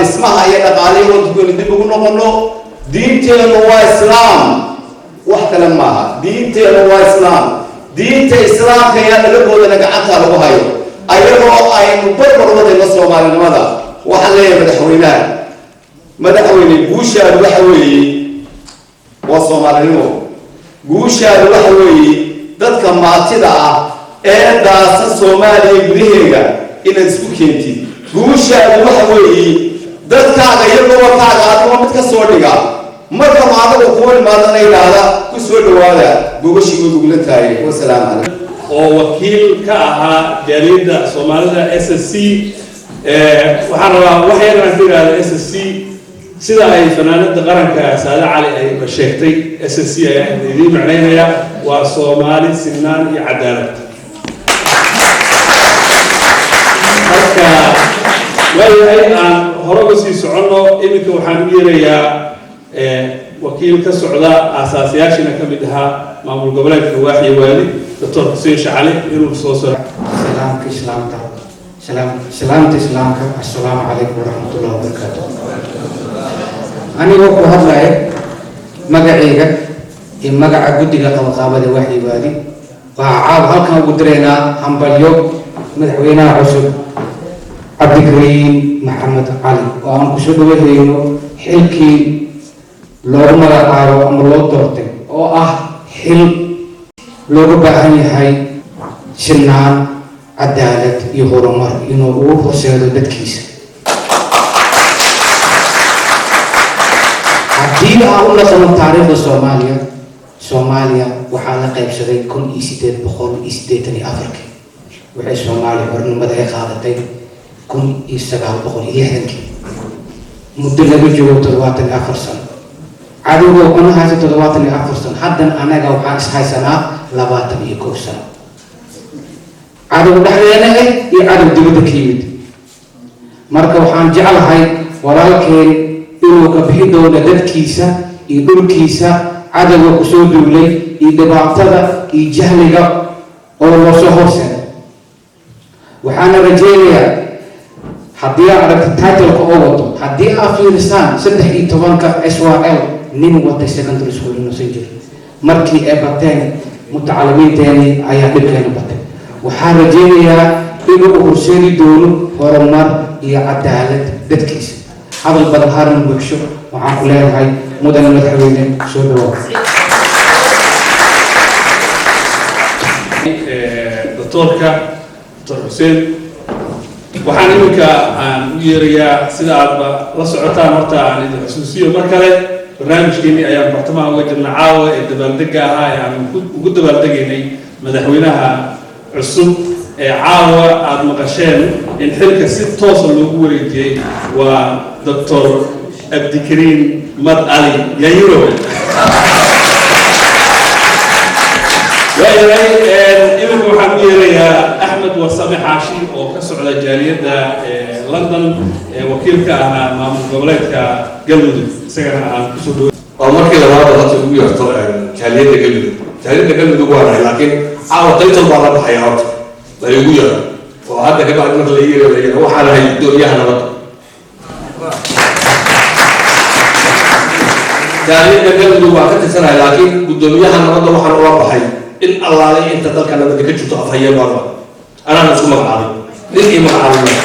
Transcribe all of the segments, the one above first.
اسمها يا قالي وتقول دبوا نقولوا دينتي هو إسلام وحتى لما دينتي هو إسلام دينتي إسلام هي اللي بقول لك عطها لوهاي أيوة أي مبرر وضع النصر مع الماذا وحليه مدحويني بوشا الوحوي وصوم على النمو بوشا الوحوي ذاتك ما تدعى داس الصومالي بريهيغا إن سكوكينتي بوشا الوحوي ذاتك غيروا وكاغا أتوا متكسوريغا مرة ما هذا وقول ما ذا هذا كسور هذا بوشي يقول تاي والسلام عليكم. ووكيل كأها جريدة صوماليا SSC وحنا وحيانا في هذا SSC سيدا أي فنانة قرنك سادة علي أي بشيكتي SSC دي معناها وصومالي سنان عدالة. هكا وهي أن هرقسي سعنو إمك وحنويريا وكيل كسعودة أساسياشنا كمدها معمول قبلك في واحد والي دكتور حسين شعلي يروح صوصر. سلام تسلامك السلام عليكم ورحمة الله وبركاته. أنا وقت هذا مجاعيك إن مجاع جدي قابل واحد والي وعاب هالكم قدرنا هم باليوم مدحوينا عصب عبد الكريم محمد علي وأنا كشود وهينو حلكي لو ما عارو أم لو دورتي أو حل لو بحني هاي شنان عدالة يهورمر ينوبوه وسيادة بدكيس عديد أقول لكم تاريخ Soomaaliya waxaa la qaybsaday 1800 Afrika waxay Soomaaliya hornimada ay qaadatay 1960 muddo laga joogo 74 sano cadowga oo haysta 74 sano haddana anaga waxaan is haysanaa 21 sano cadow dhaxdeena iyo cadow dibadda ka yimid marka waxaan jeclahay walaalkeen inuu ka bixi doono dadkiisa iyo dhulkiisa عدد وقصود دولي إدباعتها إجهلها أو وصهوسا وحنا رجاليا حديا على التايتل كأوضو حديا في لسان سدح إيتوان كأسواء نين واتي سكندري سكول نسجل مركي أبتين متعلمين تاني أيام بكين بتين وحنا رجاليا إنه أرسلي دولو ورمار هي عدالة دتكيس هذا البدهار من بكشو وعقلها هاي مدن المدحوينين سودوا دكتور حسين waxaan iminka aan u yeerayaa sida aad la socotaan horta aan idin xusuusiyo mar kale barnaamijkeennii ayaan bartamaha uga jirnay caawa ee dabaaldega ahaa ee aan ugu dabaaldegaynay madaxweynaha cusub ee caawa aad maqasheen in xilka si toosa loogu wareejiyey waa dr abdikariim mad ali yayiro iminka waxaan u yeerayaa axmed warsame xaashi oo ka socda jaaliyadda london wakiilka ahaa maamul goboleedka galmudug isagana aan kusoo dhaweey oo markii labaad hadda ugu yarto jaaliyadda galmudug waa nahay laakiin caawa taytal baa la baxaya horta la igu yaro oo hadda ka bacdi marka la yeerayo waxaan ahay gudoomiyaha nabadda jaaliyadda galmudug waa ka tirsanahay laakiin gudoomiyaha nabadda waxaan ula baxay in allaalay inta dalka nabadda ka jirto afhayeen baa anaan isku magacaabay nin ii magacaabay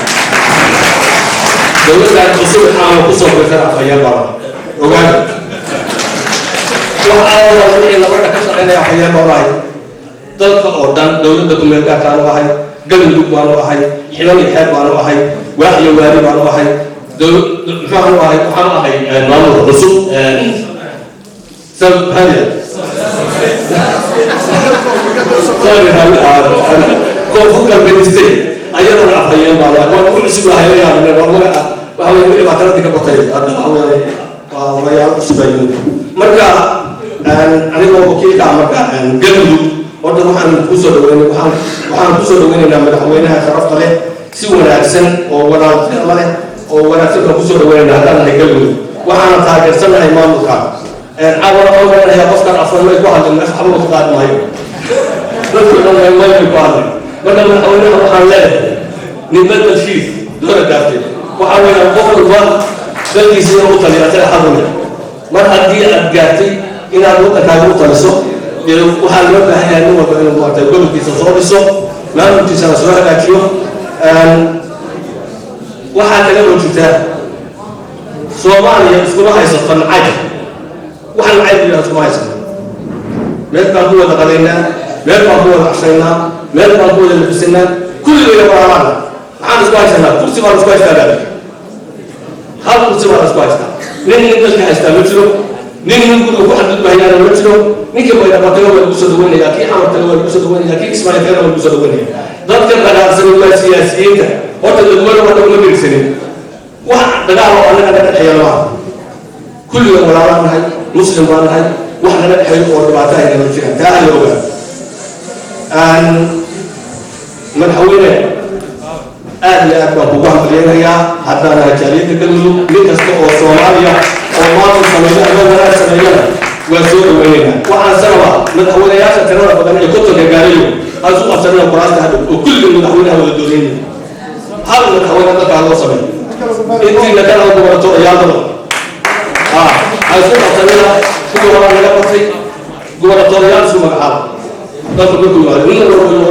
dowladdan cusub aan ku soo biirtay afhayeen baa ogaada waxaa wixii labada ka shaqeynaya afhayeen baa dalka oo dhan dowladda kumeel gaarkaan u ahay galmudug baan u ahay xilal iyo xeeb baan u ahay waax iyo waari baan u ahay waxaan u ahay maamulka cusub هذا كوفك بالنسبة أيضا الأحيان بعضها وكل شيء هاي يعني والله وهو يقول ما ترى ذيك بطيء هذا هو يا سبعين مركا أنا وكيل كامركا قبل ورد وحنا كوسر وحنا كوسر وين لما وينها خرفت له سوى الأحسن وورا الله وورا سوى كوسر وين هذا اللي قبل وحنا تاجر سنة إمام الكعب عبر أول هي أفكار أفضل ما يقال الناس حبوا خدار ما يو نقول لهم ما يقال بدل من أولها وحنا نبدل شيء دور داخل وحاول أقول الله بلكي سيئة مطلع تلحظنا مرة دي أبقاتي إن أقول لك أقول تلسو وحال مبنى هي أنه بين المعتاد كل في تصوريسو لا نمتي سنسوها لكيو وحال كلمة الكتاب صوماليا يسكنوا حيصفن عجل وحال عجل يسكنوا حيصفن مالبا هو لغلينا مالبا هو لحشينا مالبا هو للبسنا كل اللي يبقى معنا عن سكوايسنا كرسي مال سكوايسنا ذلك هذا كرسي مال سكوايسنا نين نقدر كهستا متلو نين نقول واحد بهيانا متلو نيجي بهيانا بطلوا بالبسط وين ياكي حمر تلوا بالبسط وين ياكي اسمع كلام بالبسط وين ضد كان على سنوات سياسيين وقت الدول وقت الدول سنين واحد دعوا أنا الحيوان كل يوم ولا هاي مسلم ولا هاي واحد أنا الحيوان وربعتها إلى الجهة ده اليوم أن من حوله أهل أكبر بوهم لينا حتى أنا جالين كلهم لتستوى صوماليا وما سمينا ولا سمينا وسوء وينا وعن سنوات من حوله يا سنة بدنا يكتب الجاريو أزوج سنة براس هذا وكل من حوله هو الدورين هذا من حوله ده على صميم إنتي لكان أبو برتو يا الله أزوج سنة كل مرة نقطي برتو يا سوم الحال ده كل مرة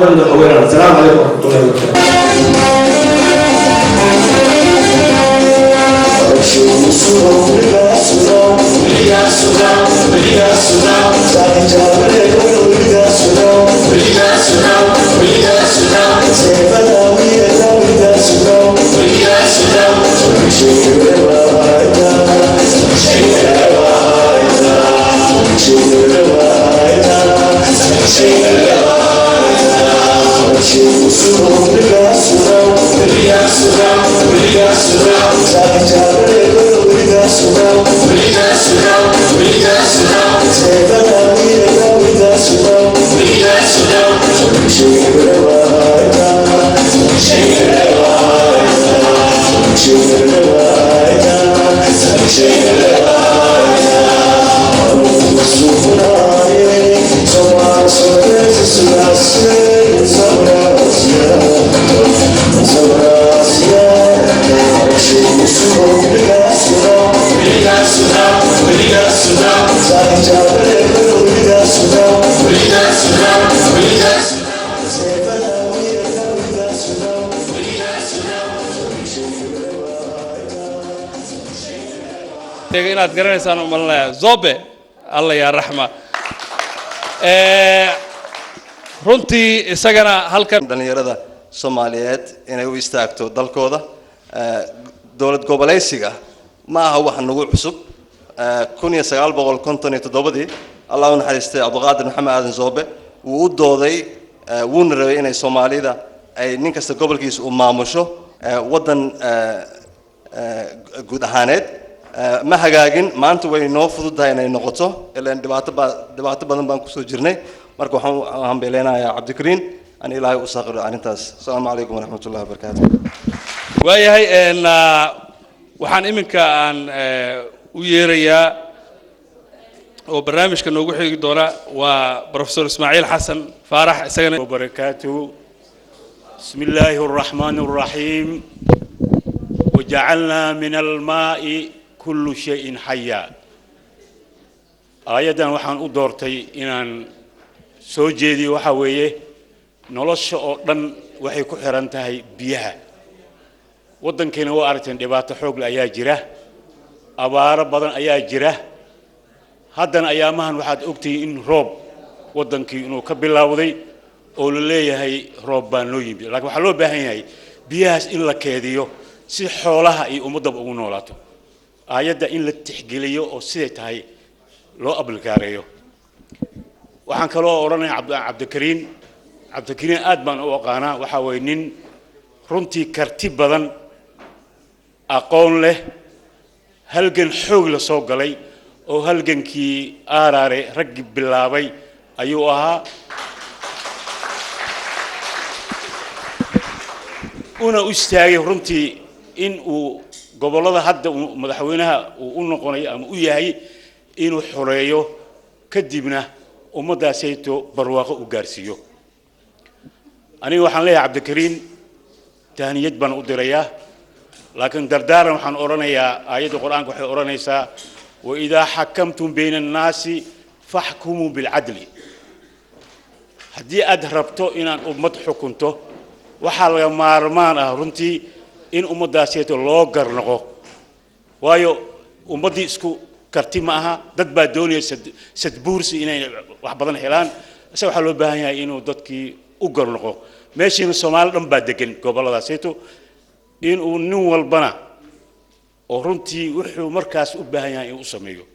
من حوله السلام عليكم ورحمة الله وبركاته inaad garanaysaan u malaya zobe alla ya raxma runtii isagana halkan dhalinyarada Soomaaliyeed inay u istaagto dalkooda dawlad goboleedsiga ma aha wax nagu cusub 1957 Allah uu naxariistay Abduqaadir Maxamed Aadan Zobe uu u dooday wuuna rabay inay Soomaalida ay nin kasta gobolkiisa u maamusho wadan guud ahaaneed ma hagaagin maanta way noo fududahay inay noqoto ilaan dhibaato badan baan ku soo jirnay marka waxaan beeleenayaa Cabdikariin an ilaahay u saqiro arintaas assalaamu alaykum wa rahmatullahi wa barakatuh waayahay waxaan iminka aan u yeerayaa oo barnaamijka noogu xigi doona waa professor Ismaaciil Xasan Faarax isagana وبركاته بسم الله الرحمن الرحيم وجعلنا من الماء كل شيء حيا آية وحن أدورتي إن سوجدي وحويه نلش أردن وحي كحرنتهاي بيها ودن كنا وارتن دبات حوق الأياجرة أبار بدن أياجرة هذا أيامهن واحد أكتي إن روب ودن كينو كبلاودي أولي هي روب بانويب لكن وحلو بهاي بيها إلا كذيو سي حولها أي أمضب أونولاته آيات إن للتحقيليو أو سيت هاي لو قبل كاريو وحن كلو أوراني عبد الكريم أدبان أو قانا وحوينين runtii karti badan aqoon leh halgan xoog la soo galay oo halgankii aaraare rag bilaabay ayuu ahaa una u istaagay runtii in uu gobolada hadda madaxweynaha uu u noqonay ama u yahay inuu xoreeyo kadibna ummadaasayto barwaaqo u gaarsiiyo aniga waxaan leeyahay Cabdikariin تهنيت بن أدريا لكن دردارا وحن أورانيا آية القرآن وحي أورانيسا وإذا حكمتم بين الناس فاحكموا بالعدل هدي أدهربتو إن أمد حكمتو وحال مارمان رنتي إن أمد داسيتو لوغر نغو وايو أمدي اسكو كرتي معها دد با دوني سد بورسي إن وحبضن حيلان سو حلو باهي إنو ددكي أوغر نغو ماشي من الصومال دم با دغن غوبل داسيتو إن nin walbana oo runtii wuxuu markaas u baahan yahay inuu sameeyo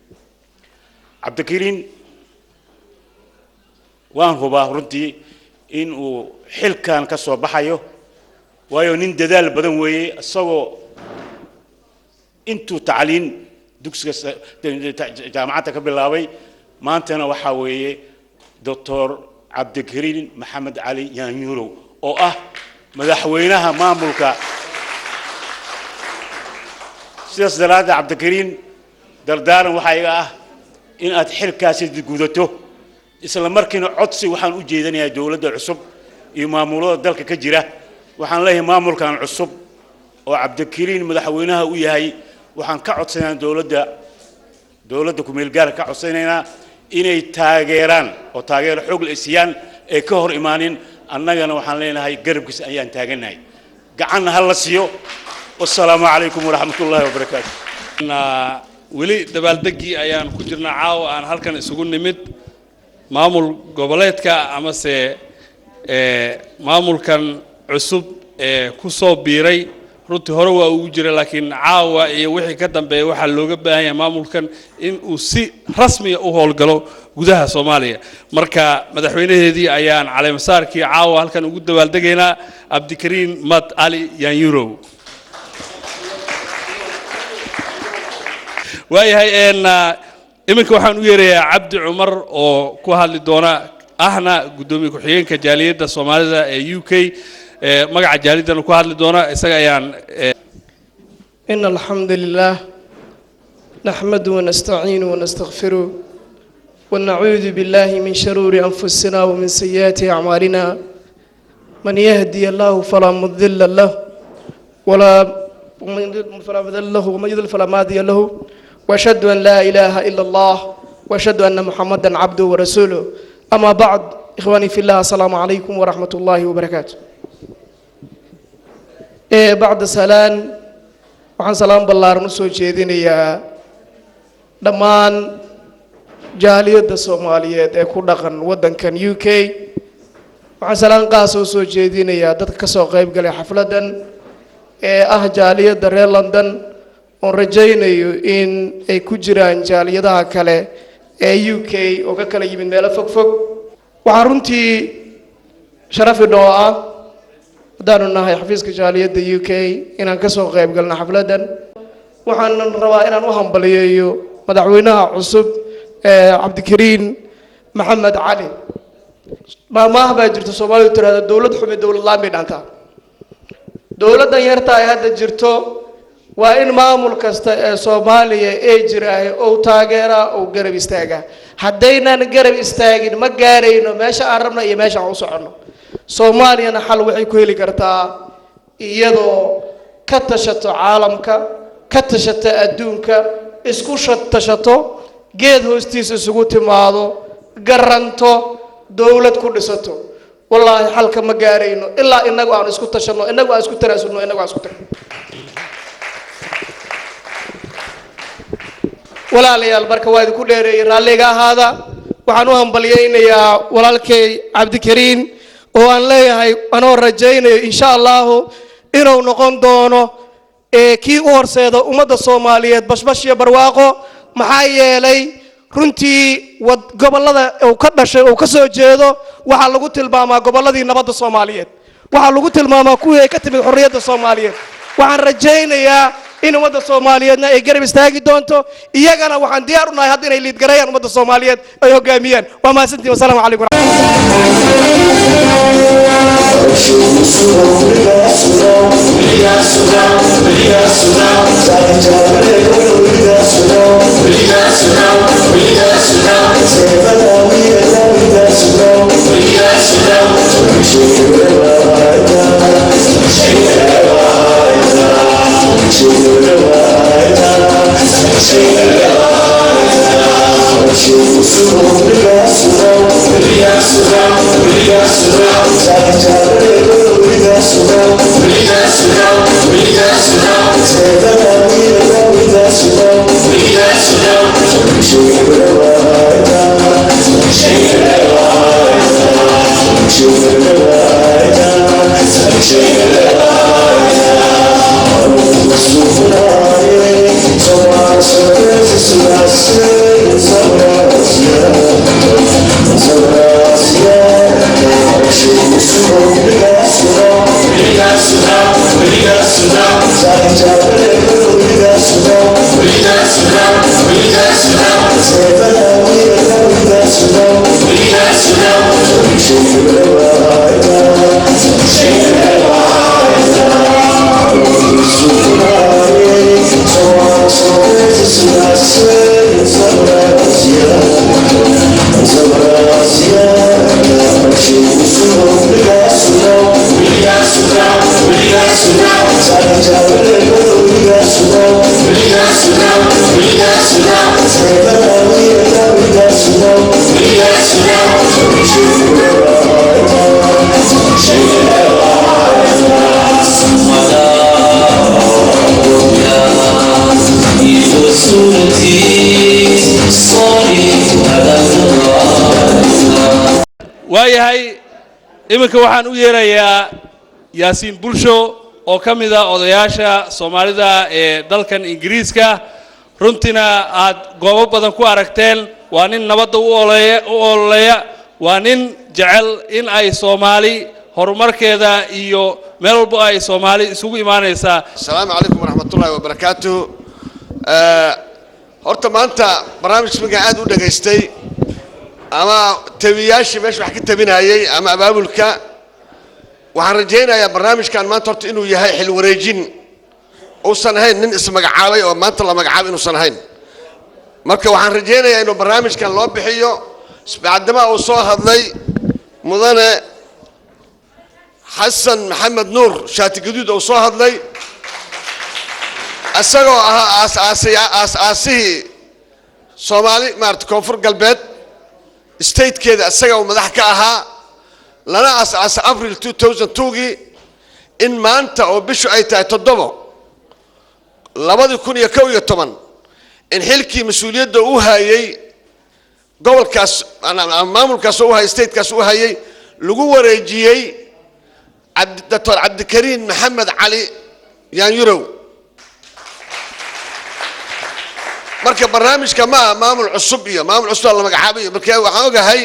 Cabdikariin waan hubaa runtii inuu xilkan ka soo baxayo waayo nin dadaal badan weeye asagoo intuu tacliin dugsiga jaamacadda ka bilaabay maantana waxa weeye Dr. Cabdikariin Maxamed Cali Yaanyuurow oo ah madaxweynaha maamulka sidaas daraaddeed Cabdikariin dardaaran waxa iga ah in aad xilkaasi gudato isla markiina codsi waxaan u jeedinayaa dawladda cusub iyo maamulada dalka ka jira waxaan leeyahay maamulkan cusub oo Cabdikariin madaxweynaha u yahay waxaan ka codsanaynaa dawladda ku meel gaar ka codsanaynaa inay taageeraan oo taageero xoog leh siiyaan ee ka hor imaanin annagana waxaan leenahay garabkiisa ayaan taaganahay gacan hal la siiyo والسلام عليكم ورحمة الله وبركاته. ولي دبالدقي أيان كجرنا عاو أن هالكن يسقون نمد معمول قبلات كا أمس معمول كان عصب كوسو بيري رت هروا وجري لكن عاو وحي كدم بوحى اللوجب بها معمول كان إن وسي رسمي أهول قالوا جودها صوماليا مركا مدحوينه هذه أيان على مسار كي عاو هالكن وجود دبالدقينا عبدكريم مات علي يانيورو. وهي أن إمك وحن ويري عبد عمر أو كوهالي دونا أهنا قدومي كحيين كجالية الصومالية UK مقع جالية كوهالي دونا إسقيان. إن الحمد لله نحمده ونستعينه ونستغفره ونعوذ بالله من شرور أنفسنا ومن سيئات أعمالنا من يهدي الله فلا مضل له فلا مضل له ومن يضلل فلا هادي له وأشهد أن لا إله إلا الله وأشهد أن محمدا عبده ورسوله أما بعد إخواني في الله السلام عليكم ورحمة الله وبركاته. بعد سلام وعن سلام بالله رنسو جيدين يا دمان جالية الصومالية كردقن ودن كان UK وعن سلام قاسو سو جيدين يا دتك كسو قيب قال حفلة جالية در لندن ونرجينيو إن كجران جالية كله UK وكله يبين ملا فوق وعرنتي شرف الدعاء دارنا هاي حفيز كجالية UK إن كسو غيب قلنا حفلة وحن روائنا وهم بليو مدعوينا عصب عبدكريم محمد علي ما هبجرت الصومال ترى الدولة حمي دولة الله من أنت دولة يرتا هذا جرتو وإن مامول كست صومالية إجراء أو تاجرة أو قرب استاجا حدينا نقرب استاجين ما قارينه ماشى عربنا يماشى عوصعنا صوماليا نحل وحي كويلي كرتا يدو كتشت عالمك كتشت أدونك اسكوشت تشتو جيد هوستيس سقوط ماضو قرنتو دولة كردستو والله حلك ما قارينه إلا إنك وأنا اسكت تشنو إنك وأنا اسكت تراسلنو إنك وأنا اسكت ولا لي البركة وايد كل راليجا هذا وعنوهم بليين يا ولالكي عبدكريم وأن لي هاي أنا رجينا إن شاء الله إنه نقوم دونه كي أورسيدا أمد الصومالية بش يبرواقو محايا لي runtii gobolada uu ka dhashay oo ka soo jeedo waxa lagu tilmaamaa goboladii nabadda Soomaaliyeed waxa lagu tilmaamaa kuwii ay ka timid xorriyadda Soomaaliyeed waxaan rajaynayaa in ummadda Soomaaliyeedna ay garab istaagi doonto iyagana waxaan diyaar u nahay hadda inay liid gareeyaan ummadda Soomaaliyeed ay hogaamiyaan waa mahadsantiin wassalaamu calaykum waayahay iminka waxaan u yeerayaa yaasiin bulsho oo ka mid ah odayaasha Soomaalida ee dalkan Ingiriiska runtina aad goobo badan ku aragteen waa nin nabadda u ololeeya waa nin jecel in ay Soomaali horumarkeeda iyo meel walba ay Soomaali isugu imaanaysaa. Assalaamu alaykum warahmatullaahi wabarakaatuh. horta maanta barnaamijka aad u dhageystay ama tabiyaashii meesha wax ka tabinayay ama abaabulka waxaan rajaynayaa barnaamijkan maanta horta inuu yahay xil wareejin uusan ahayn nin ismagacaabay oo maanta la magacaabay inuusan ahayn marka waxaan rajaynayaa inuu barnaamijkan loo bixiyo isbaadama uu soo hadlay mudane xasan maxamed nuur shaati gaduud uu soo hadlay asagoo aasihii Soomaali maarta koonfur galbeed state keeda asaga uu madax ka ahaa lana aas April 2002 in maanta oo bishu ay tahay 2011 in xilkii mas'uuliyadda uu hayay gobolkaas maamulkaas uu hayay state kaas uu hayay lagu wareejiyay Dr. Abdikariin Maxamed Cali Yaanyurow marka barnaamijka maamul cusub iyo maamul cusub la magacaabay marka waxaan ogahay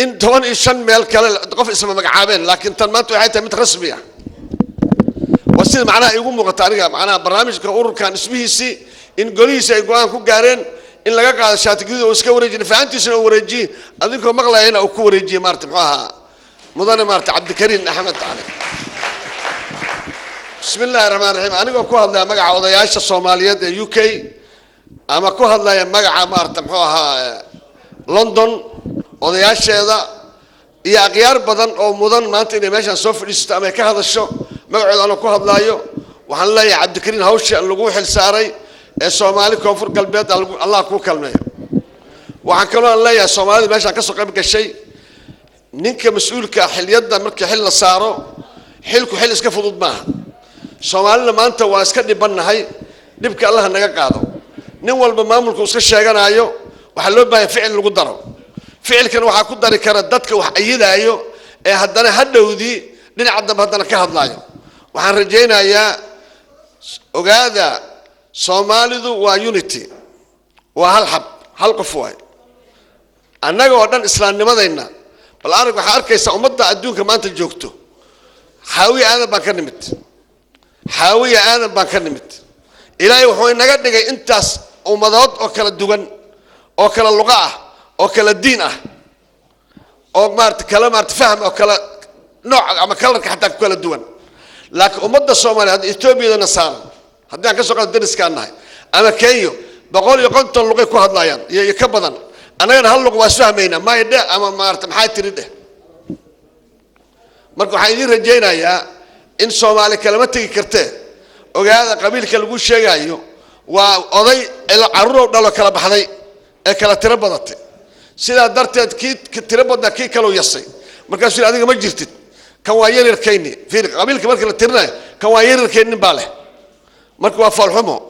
in 15 meel kale qof isma magacaabeen laakiin tan maanta waxay tahay mid rasmi ah wasil macnaha igu muuqata aniga macnaha barnaamijka ururkan ismihiisi in golihiisa ay go'aan ku gaareen in laga qaado shaatigiisa oo iska wareejin faantiisana oo wareeji adinkoo maqlayna oo ku wareejiye maarta muxuu ahaa mudane maarta Abdikariin Axmed Cali bismillaahir rahmaanir rahiim anigoo ku hadlaya magaca odayaasha Soomaaliyeed ee UK ama ku hadlaya magaca maarta muxuu ahaa London odayaasheeda iyo aqyaar badan oo mudan maanta inay meeshan soo fadhiisto ama ka hadasho magacooda aan ku hadlayo waxaan leeyahay Abdikariin hawsha lagu xil saaray ee Soomaali koonfur galbeed Allah ku kalmeeyo waxaan kaloo leeyahay Soomaalida meeshan ka soo qayb gashay ninka mas'uulka xiliyada markii xil la saaro xilku xil iska fudud maaha Soomaalina maanta waa iska dhibanahay dibka Allah naga qaado nin walba maamulku iska sheeganayo waxa loo baahan ficil lagu daro ficilkan waxa ku dari kara dadka wax ayidaayo ee haddana hadhowdii dhinaca dambe haddana ka hadlaayo waxaan rajaynayaa ogaada Soomaalidu waa unity waa hal qof waay annaga oo dhan islaamnimadayna bal arag waxa arkaysa ummadda adduunka maanta joogto xaawiya aadan baan ka nimid ilaahay wuxuu inaga dhigay intaas ummadood oo kala duwan oo kala luqa ah oo kala diin ah oo maarta kala maarta faham oo kala nooc ama kalarka xataa ku kala duwan laakiin ummadda Soomaaliyeed Ethiopiana saaran haddii aan ka soo qaado dariskaanahay ama Kenya 150 luqay ku hadlayaan iyo ka badan anagana hal luq waa fahmayna maayda ama maarta maxay tiridhe marka waxaan idin rajaynayaa in Soomaali kalama tagi kartee ogaada qabiilka lagu sheegayo وأضي العرور دلوا كلا بحذي كلا تربضت سيدا درت كي تربضنا كي كلو يصي مركز في هذه ما جرتت كواير الكيني في قبيل كمان كلا ترنا كواير الكيني باله مركوا فالحمو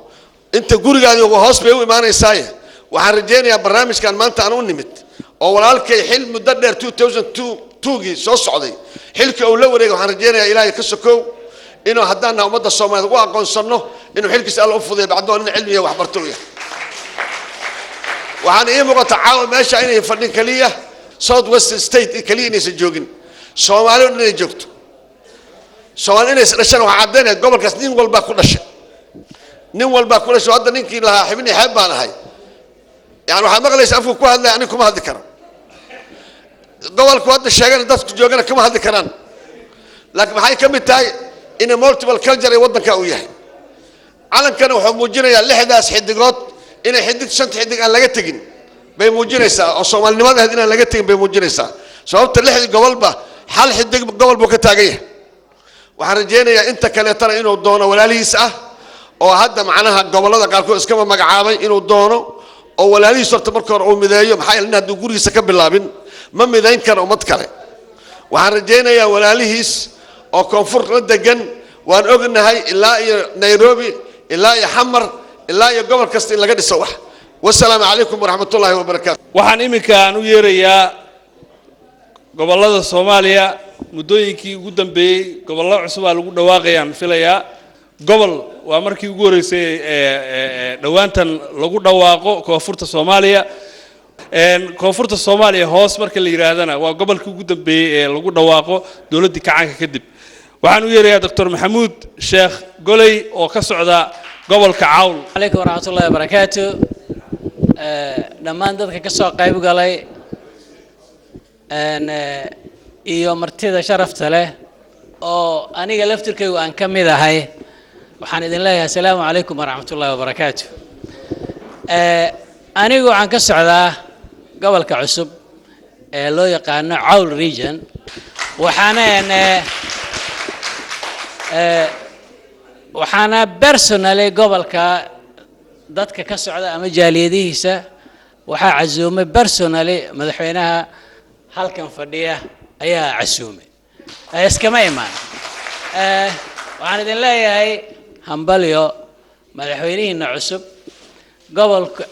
أنت قولي قاعد وهاس بيو إيمان إساية وحرجيني يا برنامج كان ما أنت أنا ونمت أول كي حلم مدة 2002 صوص عادي حلك أولوري وحرجيني يا إلهي كسكو إنه هدانا ومدة الصومال وأقول صنّه إنه حلك سأل أفضل بعدين إن علمية وحبرتوية وعن إيه مقطع عاون ماشي عيني فنان كلية صوت وست ستيت كلية ناس الجوجن صومالي إنه جوكت صومالي ناس رشان وعدنا قبل كسنين والبا كل شيء نين والبا كل شيء هذا نين كلها حبني حب أنا هاي يعني وحنا مغليش أفوك واحد يعني كم هذا كرام قبل كواد الشجرة دست جوجنا كم هذا كرام لكن هاي كم تاي إن مولتيبل كلجر يودنا كأويه على كانوا حموجنا يا لحداس حدقات إن حدق شنت حدق أنا لقيت تجين بيموجنا سا الصومال لماذا هدينا لقيت تجين بيموجنا سا سبب اللحد قبل با حال حدق قبل بوكتاجيه وحرجينا يا أنت كلا ترى إنه الدونه ولا ليسأ أو هذا معناها قبل هذا قالوا إسكما مجعابي إنه الدونه أو ولا ليس تبركر أو مذايم حيل إنها دقوري سكب اللابن ما مذاين كر أو متكره وحرجينا يا ولا ليس أو كونفورت ردجن وأن أقولنا هاي إلا نيروبي إلا يحمر إلا يقبل كستين لقد السواح والسلام عليكم ورحمة الله وبركاته. waxaan iminka aan u yeerayaa gobolada Soomaaliya muddooyinkii ugu dambeeyay gobollo cusub lagu dhawaaqayaan filayaa gobol waa markii ugu horeysay dhawaantan lagu dhawaaqo koonfurta Soomaaliya koonfurta Soomaaliya hoos marka la yiraahdana waa gobolkii ugu dambeeyay lagu dhawaaqo dawladda kacanka kadib waxaan u yeerayaa Dr. Maxamuud Sheekh Goley oo ka socda gobolka Cawl عليكم ورحمة الله وبركاته dhammaan dadka ka soo qayb galay iyo martida sharafta leh oo aniga laftirkaygu aan ka mid ahay waxaan idin leeyahay assalaamu calaykum waraxmatullaahi wabarakaatu anigu waxaan ka socdaa gobolka cusub ee loo yaqaano Cawl region waxaana personally gobolka dadka ka socda ama jaaliyadihiisa waxaa casuumay personally madaxweynaha halkan fadhiya ayaa casuumay iskama imaan waxaan idin leeyahay hambalyo madaxweynihiina cusub gobolka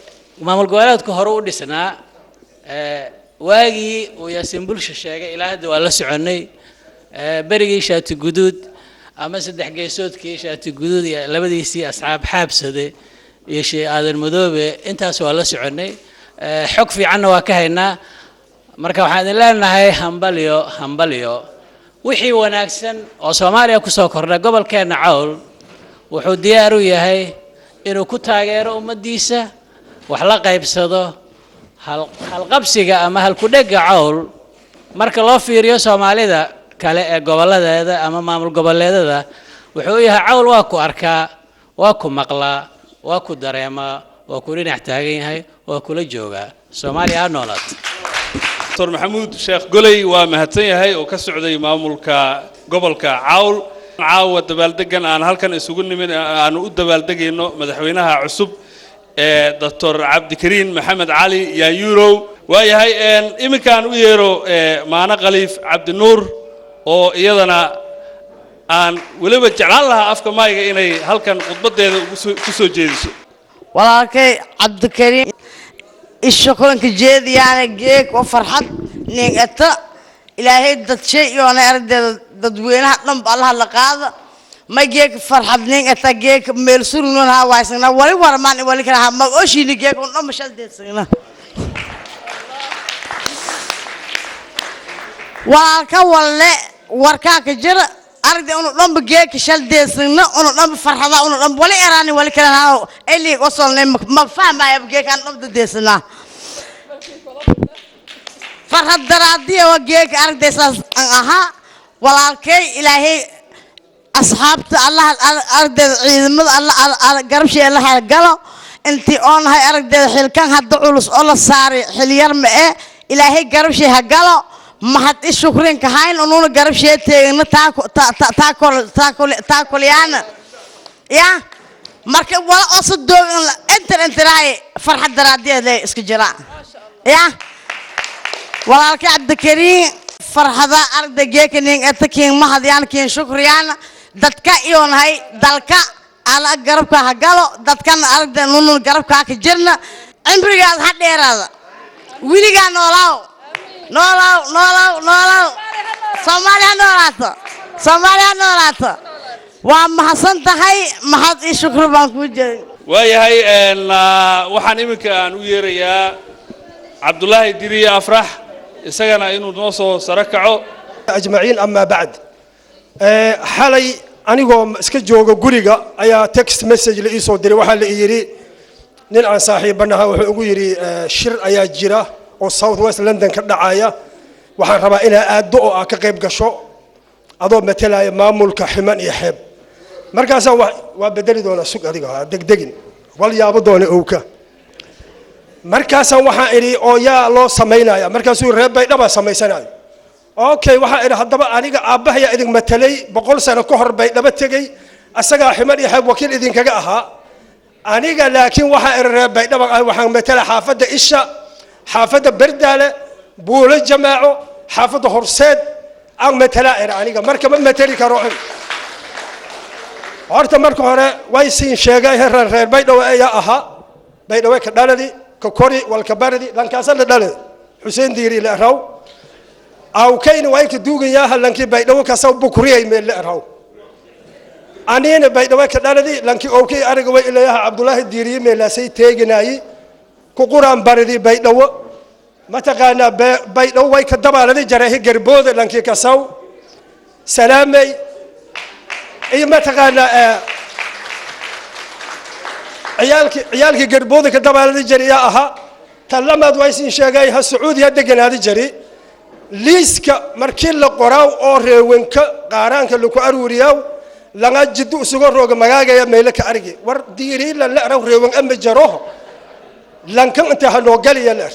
maamul goboleedka hore u dhisnaa waagii uu Yaasiin Bulsho sheegay ilaa hadda waa la soconay berigii shaati guduud ama saddex geesoodkii shaati guduud iyo labadiisii asxaab xaabsaday iyo shay aadan madoobe intaas waa la soconay xog fiicanna waa ka haynaa marka waxaan idin leenahay hambalyo wixii wanaagsan oo Soomaaliya ku soo kordhay gobolkeena Cawl wuxuu diyaar u yahay inuu ku taageero ummadiisa wax la qaybsado hal qabsiga ama hal ku dhaga Cawl marka loo fiiriyo Soomaalida kale ee goboladeeda ama maamul goboleedada wuxuu yahay Cawl waa ku arkaa waa ku maqlaa waa ku dareemaa waa ku dhinac taagan yahay waa kula joogaa Soomaaliya noolad Dr. Maxamuud Sheekh Goley waa mahadsan yahay oo ka socday maamulka gobolka Cawl caawa dabaaldegan aan halkan isugu nimin aan u dabaaldegayno madaxweynaha cusub ee Dr. Cabdikariin Maxamed Cali Yaayurow waa yahay iminkaan u yeero Maana Khaliif Cabdi Nuur oo iyadana aan waliba jeclaan lahaa afka maayga inay halkan khudbadeeda ku soo jeediso walaalkay Cabdikariin ishkuranka jeediyana geek oo farxad neegata ilaahay dad shay iyo ana aragdeeda dadweynaha dhan Allah la qaada ma geek farxad neegata geek meel surunona waasna wali warmaan wali kala ma oshini geek oo dhan mashal deedsana waa ka walle warka ka jira aragde unu dhan geek shal deedsana unu dhan farxada unu dhan wali eraani wali kala eli qosolne ma fahmaya geek aan dhan deedsana farxad daraadiya waa geek aragdeysas aha walaalkay ilaahay asxaabta Allah aragdeeda ciidamada Allah garabshay Allah galo intii oon hay aragdeeda xilkan hadda culus oo la saaray xiliyar ma ee ilaahay garabshay ha galo mahad shukrin ka hayn oo garabshay teegna taa kolyana ya marka wala oo doogan intiraay farxad daraadiyad leh iska jira ya walaalka Cabdikariim farxada ardaygeekanin atakiin mahadiyaan kiin shukriyaan dadka iyonahay dalka ala garabka ha galo dadkan arday nunun garabka ka jirna cimrigaad ha dheeraada wiliga noolaaw Soomaaliya noolaato waa mahadsan tahay mahad iyo shukr baan ku jeeday waayahay waxaan iminka aan u yeerayaa Cabdullaahi Diriye Afrax isagana inuu noo soo sarakaco ajmaciin amma ba'd xalay anigoo iska jooga guriga ayaa text message la ii soo diray waxa la yiri nin aan saaxiibanahay wuxuu ugu yiri shir ayaa jira oo South West London ka dhacaya waxaan rabaa inaa aado oo ka qayb gasho adoo matalaya maamulka ximan iyo xeeb markaas waa bedeli doona suuq adiga degdegin wal yaabo doona ooka markaas waxaan iri oo yaa loo sameynaya markaas uu reebay dhaba sameysanayo okay waxaan iri hadaba aniga aabbahay idin matalay 100 sano ka hor bay dhaba tagay asaga ximan iyo xeeb wakiil idin kaga ahaa aniga laakiin waxaan iri reebay dhaba waxaan matalay xaafada isha xaafada Bardaale buulo jamaaco xaafada Horseed aan matala aniga marka ma matali karo horta marka hore way siin sheegay reer Baydhabo ayaa ahaa Baydhabo ka dhaladi ka kori wal ka baradi lankaas la dhalay Xuseen Diiri la raw aw kayna way ka duugan lankii Baydhabo ka soo bukuriyay meel la raw anina Baydhabo ka dhaladi lankii okay ariga way ilaaha Cabdullaahi Diiri meel la say teeganay ku quraan baradi Baydhabo mataqaana Baydhabo way ka dabaalada jarahi garbooda lankii ka soo salaamay ay mataqaana ciyaalki garbooda ka dabaalada jariya aha talamaad way siin sheegay ha Sacuudiya deganaadi jari liiska markii la qoraaw oo reewanka qaaraanka lagu aruuriyaa laga jiddu isugu rooga magaaga meel ka argi war diiri la raw reewan ama jaro lankan inta hanoo galiya la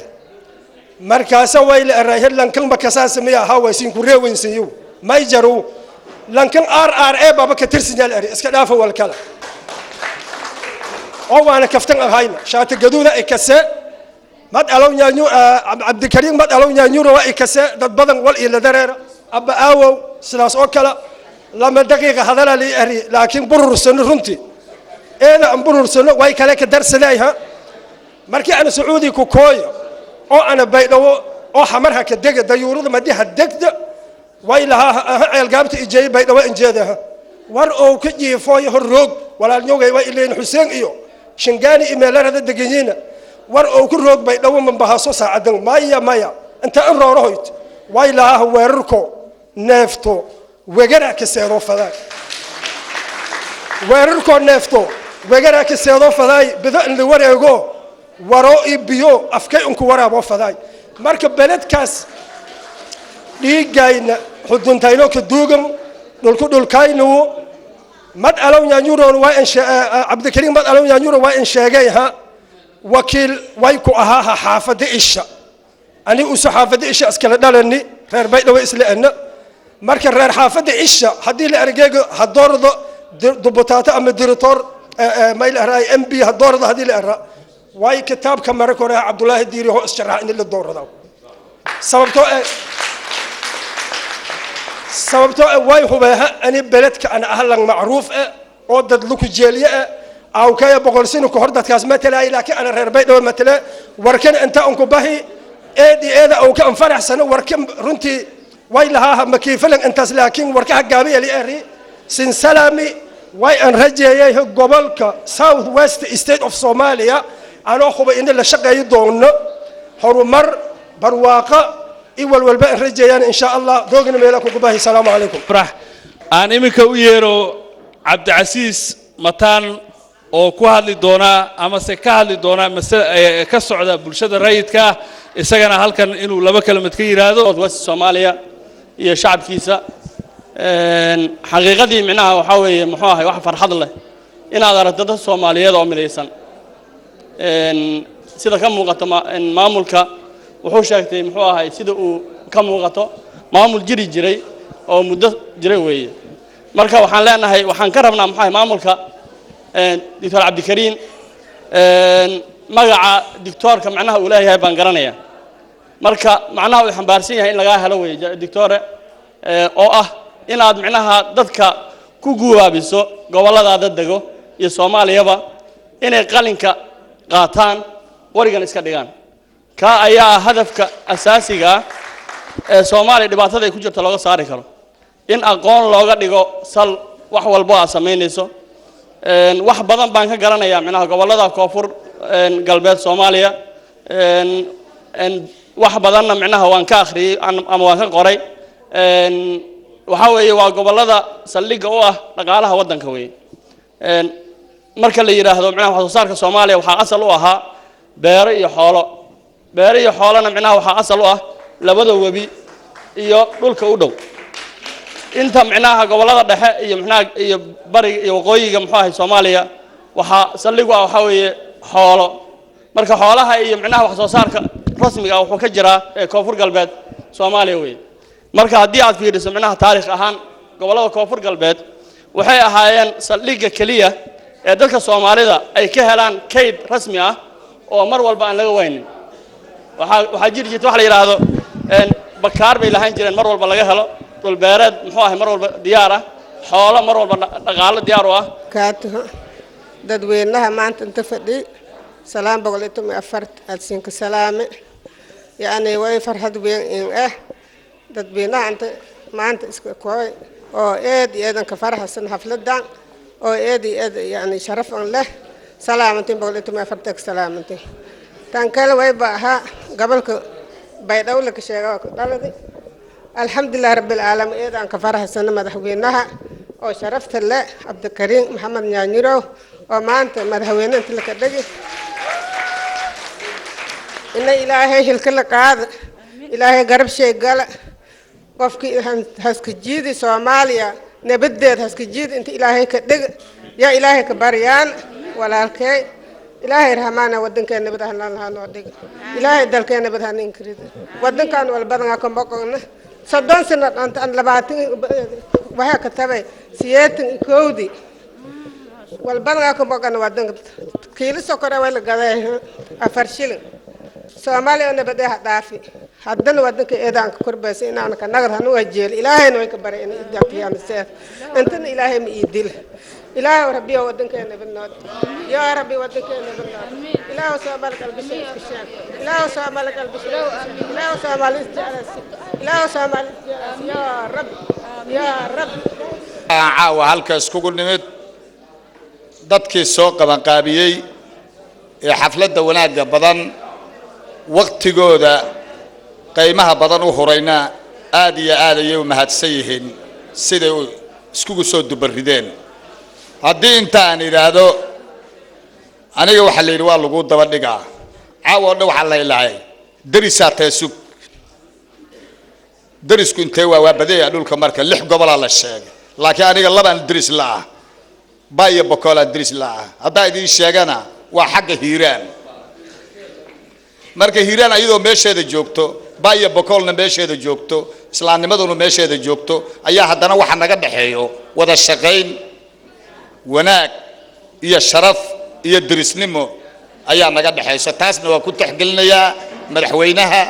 markaas way la raahir lankan ba kasaas miya ha way siin ku reewansiyo may jaro lankan RRA baba ka tirsan yaal iska dhaafo wal kala oo waana kaftan ahayna shaati gaduuda ay kase mad alow nyaanyu Cabdikariim mad alow nyaanyu waa ay kase dad badan wal ila dareera abba aawow sidaas oo kala lama daqiiqa hadala li ari laakiin burursan runti eeda aan burursan way kale ka darsanayha markii aan Sacuudi ku kooyo oo ana Baydhabo oo xamarha ka dega dayuurada madiha degda way laha ceel gaabta ijay Baydhabo injeedaha war oo ka jiifooy horroog walaal ñogay way ileen Xuseen iyo shingaani imeelarada deganyiina war oo ku roog Baydhabo man bahaso saacadan maya inta aan roorohoyd way laha weerarko neefto wegara ka seedo faday weerarko neefto wegara ka seedo faday bida in la wareego waro ibiyo afkay unku waraabo faday marka beledkaas dhiigayna xuduntayno ka duugan dhulkaynu mad alow nyaanyuro waa in Cabdikariim mad alow nyaanyuro waa in sheegay ha wakiil way ku ahaa xaafada isha ani u saxaafada isha iskala dhalani reer Baydhabo isla ana marka reer xaafada isha hadii la argeego hadoordo dubutaata ama director mayl aray MP hadoordo hadii la ara way kitaabka marka hore Cabdullaahi Diiri oo isjarax in la doorado sababtoo way hubaha ani beledka ana ahlan macruuf oo dad luku jeeliye aw kaya boqol sano ka hor dadkaas matalay laakiin ana reer Baydhabo matala warkan inta aan ku bahi eeda oo ka faraxsano warkan runtii way lahaa makiifalan intaas laakiin warka gaabiya li ari sin salami way an rajeeyay gobolka South West State of Somalia ana xuba in la shaqeeyo doono horumar barwaaqa iwal walba rajeeyaan insha Allah doogna meela ku gubahay salaamu alaykum Afrax aan iminka u yeero Cabdicasiis Mataan oo ku hadli doona ama se ka hadli doona ka socda bulshada rayidka isagana halkan inuu laba kalimaad ka yiraahdo West Soomaaliya iyo shacabkiisa xaqiiqadii micnaha waxa weeye muxuu ahay wax farxad leh inaad aragto dad Soomaaliyeed oo midaysan sida ka muuqata maamulka wuxuu sheegtay muxuu ahay sida uu ka muuqato maamul jiri jiray oo muddo jiray weeye marka waxaan leenahay waxaan ka rabnaa muxuu ahay maamulka دكتور عبد الكريم مجا دكتور كمعناها ولاية هاي بانجرانية مركا معناها وحنبارسين هاي لقاها هلوي دكتور إن عاد معناها ضدك كوجوا بيسو قبل هذا ضدكوا يسومالي يبا إن قالنك قاتان ورجال إسكندران كأيا هدفك أساسي سومالي دبعتها ذي كوجت لغة صاري كرو إن أقول لغة ديجو سال وحول بوا سمينيسو wax badan baan ka garanayaa macnaha gobolada koonfur galbeed Soomaaliya wax badanna macnaha waan ka akhriyay ama waan ka qoray waxa weeye waa gobolada saldhigga u ah dhaqaalaha wadanka weeye marka la yiraahdo macnaha wax soo saarka Soomaaliya waxa asal u ahaa beero iyo xoolana macnaha waxa asal u ah labada wabi iyo dhulka u dhow inta macnaha gobolada dhexe iyo macnaha iyo bari iyo waqooyiga maxaa Soomaaliya waxa saldhig waxa weeye xoolo marka xoolaha iyo macnaha wax soo saarka rasmiga wuxuu ka jiraa koonfur galbeed Soomaaliya weeye marka haddii aad fiiriso macnaha taariikh ahaan gobolada koonfur galbeed waxay ahaayeen saldhigga kaliya ee dadka Soomaalida ay ka helaan kayd rasmi ah oo mar walba aan laga waynin waxa jirta wax la yiraahdo bakaar bay lahayn jireen mar walba laga helo والبارد محوها مرة ديارة حوالة مرة دقالة ديارة كاتها ددوينها ما أنت انتفدي سلام بقولتهم أفرت أتسينك سلامة يعني وين فرحت بين ددوينها أنت ما أنت كوي أو إيد أنك فرح السنة حفلة دان أو إيد يعني شرف له سلامة بقولتهم أفرتك سلامة تانكال ويبها قبلك بيدولك شيء دلدي الحمد لله رب العالمين إذا أنك فرح السنة مدحوينها أو شرفت الله عبد الكريم محمد نيانيرو وما أنت مدحوينا أنت لك الدجي إن إلهي الكل قاعد إلهي قرب شيء قال قفك هسك جيدي سوماليا نبدأ هسك جيد أنت إلهي كدج يا إلهي كبريان ولا الكي إلهي رحمانا ودن كان نبدأ الله نودك إلهي دل كان نبدأ ننكرد ودن كان والبدن كم بقولنا صدق سنة أنت أن لبعتين وهي كتبه سيات كودي والبدن كم بقولنا ودن كيل سكر ولا قذاه أفرشيل سومالي أنا بدأ هدافي هدن ودن كإدان كربس إن أنا كنقر هنوجيل إلهي نوي كبرين إدان كيان السيف أنت إلهي ميديل إلهي ربي ودن كان بالنود يا ربي ودن كان بالنود إلهي سامالك البشر إلهي سامالك البشر إلهي سامالك إلهي سامالك يا رب يا رب عاوة هالكاس كوكو نمت dadkii soo qaban qaabiyay ee xafladda wanaagga badan waqtigooda qiimaha badan u horeyna aad iyo aad ayay u mahadsan yihiin siday iskugu soo dubarideen haddii intaan iraado aniga waxa la yiri waa lagu daba dhigaa caawa oo waxa la ilaahay darisaa teesug darisku intee waa baday dhulka marka 6 gobol la sheegay laakiin aniga labaan daris la ah باي بقولة درس لا هذا يدي شجعنا وحق هيران مركز هيران أيضا ماشي هذا جوكتو باي بقولنا ماشي هذا جوكتو إسلام نمدونه ماشي هذا جوكتو أيه هذا نوع حنا قد حيو وذا الشقين وناك يا شرف يا درس نمو أيه نقد حيو ستاسنا وكنت حقلنا يا مدحوينها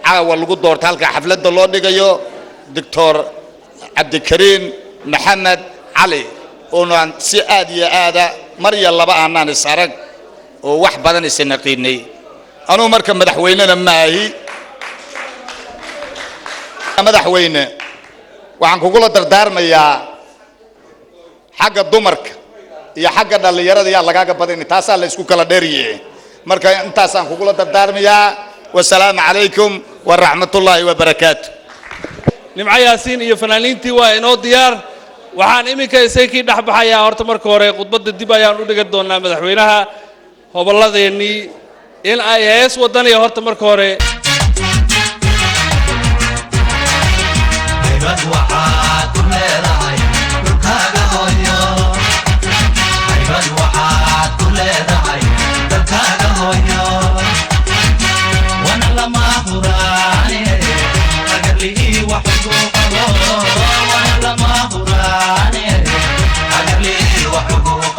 عاول الجود دور تالك حفلة الله نجيو دكتور عبد الكريم محمد علي ونان سعاد يا آدا مريا الله بقى عنا نسارك وواحد بدن السنقيني أنا مركب مدحوينا لما هي مدحوينا وعن كقولة دردار ما يا حاجة الدمرك يا حاجة اللي يرد يا الله جاك بدن تاسع اللي يسكو كلا دريه مركب أنت سان كقولة دردار ما يا والسلام عليكم ورحمة الله وبركاته نمعي ياسين يفنانين توا إنو ديار waxaan iminka isaykii dhaxbaxayaa horta marka hore khudbadda dib ayaan u dhigi doonaa madaxweynaha hoboladeennii in ay hees wadaniya horta marka hore وحقوق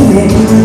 Thank you.